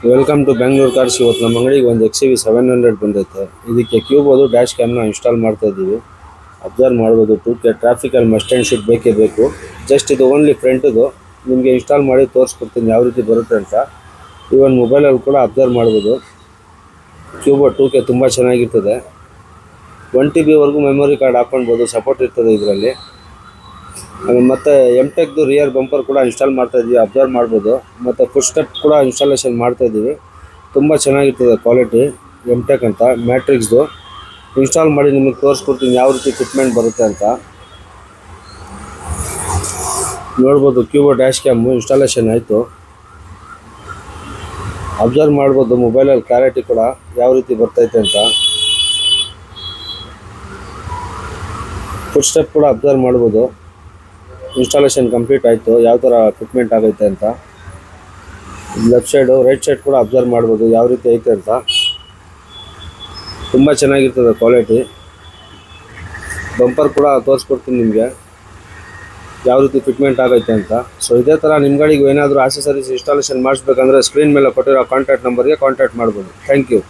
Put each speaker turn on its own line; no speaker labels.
Welcome to Bengaluru cars. ಇವತ್ತು ನಮ್ಮ ಅಂಗಡಿಗೆ ಒಂದು XUV 700 ಬಂದೈತೆ. ಇದಕ್ಕೆ ಕ್ಯೂಬೋದು ಡ್ಯಾಶ್ ಕ್ಯಾಮ್ನ ಇನ್ಸ್ಟಾಲ್ ಮಾಡ್ತಾ ಇದ್ದೀವಿ. ಅಬ್ಸರ್ವ್ ಮಾಡ್ಬೋದು. 2K ಟ್ರಾಫಿಕಲ್ಲಿ ಮಸ್ಟ್ ಆ್ಯಂಡ್ ಶುಡ್ ಬೇಕೇ ಬೇಕು. ಜಸ್ಟ್ ಇದು ಓನ್ಲಿ ಫ್ರಂಟದು. ನಿಮಗೆ ಇನ್ಸ್ಟಾಲ್ ಮಾಡಿ ತೋರಿಸ್ಕೊಡ್ತೀನಿ ಯಾವ ರೀತಿ ಬರುತ್ತೆ ಅಂತ. ಇವನ್ ಮೊಬೈಲಲ್ಲಿ ಕೂಡ ಅಬ್ಸರ್ವ್ ಮಾಡ್ಬೋದು. ಕ್ಯೂಬೋರ್ಡ್ 2K ತುಂಬ ಚೆನ್ನಾಗಿರ್ತದೆ. 1 TB ಮೆಮೊರಿ ಕಾರ್ಡ್ ಹಾಕ್ಕೊಳ್ಬೋದು. ಸಪೋರ್ಟ್ ಇರ್ತದೆ ಇದರಲ್ಲಿ. ಮತ್ತು ಎಮ್ಟೆಕ್ದು ರಿಯರ್ ಬಂಪರ್ ಕೂಡ ಇನ್ಸ್ಟಾಲ್ ಮಾಡ್ತಾ ಇದ್ದೀವಿ. ಅಬ್ಸರ್ವ್ ಮಾಡ್ಬೋದು. ಮತ್ತು ಫುಟ್ ಸ್ಟೆಪ್ ಕೂಡ ಇನ್ಸ್ಟಾಲೇಷನ್ ಮಾಡ್ತಾ ಇದ್ದೀವಿ. ತುಂಬ ಚೆನ್ನಾಗಿರ್ತದೆ ಕ್ವಾಲಿಟಿ. ಎಮ್ಟೆಕ್ ಅಂತ ಮ್ಯಾಟ್ರಿಕ್ಸ್ದು ಇನ್ಸ್ಟಾಲ್ ಮಾಡಿ ನಿಮಗೆ ತೋರಿಸ್ಕೊಡ್ತೀನಿ ಯಾವ ರೀತಿ ಫಿಟ್ಮೆಂಟ್ ಬರುತ್ತೆ ಅಂತ. ನೋಡ್ಬೋದು ಕ್ಯೂಬೋರ್ಡ್ ಡ್ಯಾಶ್ ಕ್ಯಾಮು ಇನ್ಸ್ಟಾಲೇಷನ್ ಆಯಿತು. ಅಬ್ಸರ್ವ್ ಮಾಡ್ಬೋದು ಮೊಬೈಲಲ್ಲಿ ಕ್ಲಾರಿಟಿ ಕೂಡ ಯಾವ ರೀತಿ ಬರ್ತೈತೆ ಅಂತ. ಫುಟ್ ಸ್ಟೆಪ್ ಕೂಡ ಅಬ್ಸರ್ವ್ ಮಾಡ್ಬೋದು. ಇನ್ಸ್ಟಾಲೇಷನ್ ಕಂಪ್ಲೀಟ್ ಆಯಿತು. ಯಾವ ಥರ ಫಿಟ್ಮೆಂಟ್ ಆಗೈತೆ ಅಂತ. ಲೆಫ್ಟ್ ಸೈಡು ರೈಟ್ ಸೈಡ್ ಕೂಡ ಅಬ್ಸರ್ವ್ ಮಾಡ್ಬೋದು ಯಾವ ರೀತಿ ಐತೆ ಅಂತ. ತುಂಬ ಚೆನ್ನಾಗಿರ್ತದೆ ಕ್ವಾಲಿಟಿ. ಬಂಪರ್ ಕೂಡ ತೋರಿಸ್ಕೊಡ್ತೀನಿ ನಿಮಗೆ ಯಾವ ರೀತಿ ಫಿಟ್ಮೆಂಟ್ ಆಗೈತೆ ಅಂತ. ಸೊ ಇದೇ ಥರ ನಿಮ್ಮ ಗಾಡಿಗೂ ಏನಾದರೂ ಆಕ್ಸೆಸರೀಸ್ ಇನ್ಸ್ಟಾಲೇಷನ್ ಮಾಡಿಸ್ಬೇಕಂದ್ರೆ ಸ್ಕ್ರೀನ್ ಮೇಲೆ ಕೊಟ್ಟಿರೋ ಕಾಂಟ್ಯಾಕ್ಟ್ ನಂಬರ್ಗೆ ಕಾಂಟ್ಯಾಕ್ಟ್ ಮಾಡ್ಬೋದು. Thank you.